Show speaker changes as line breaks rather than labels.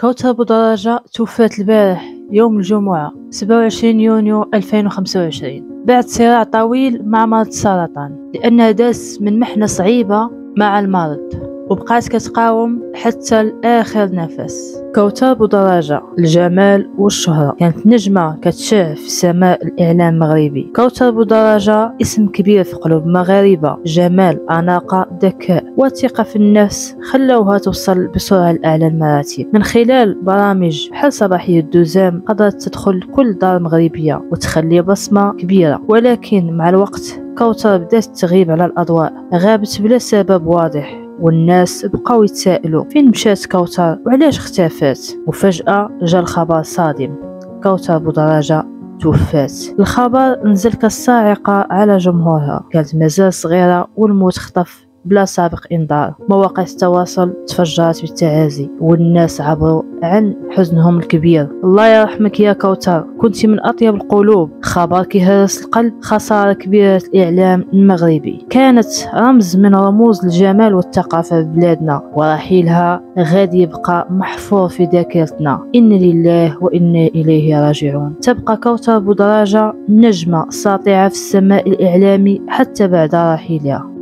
كوثر بودراجة توفات البارح يوم الجمعة 27 يونيو 2025 بعد صراع طويل مع مرض السرطان، لأنها دازت من محنة صعيبة مع المرض وبقات كتقاوم حتى لآخر نفس. كوثر بودراجة الجمال والشهرة كانت نجمة كتشع في سماء الإعلام المغربي. كوثر بودراجة اسم كبير في قلوب المغاربة، جمال، أناقة، ذكاء وثقة في النفس خلوها توصل بسرعة لأعلى المراتب. من خلال برامج بحال صباحية الدوزام قدرت تدخل كل دار مغربية وتخلي بصمة كبيرة، ولكن مع الوقت كوثر بدات تغيب على الأضواء، غابت بلا سبب واضح والناس بقاو يتسائلوا فين مشات كوثر وعلاش اختفت. وفجأة جا الخبر صادم، كوثر بودراجة توفات. الخبر نزل كالصاعقة على جمهورها، كانت مازال صغيرة والموت خطف بلا سابق انذار. مواقع التواصل تفجرت بالتعازي والناس عبروا عن حزنهم الكبير. الله يرحمك يا كوثر، كنت من اطيب القلوب، خبر كيهرس القلب، خسارة كبيرة الإعلام المغربي، كانت رمز من رموز الجمال والثقافة في بلادنا، ورحيلها غادي يبقى محفور في ذاكرتنا. إن لله وإنا إليه راجعون. تبقى كوثر بودراجة نجمة ساطعة في السماء الإعلامي حتى بعد رحيلها.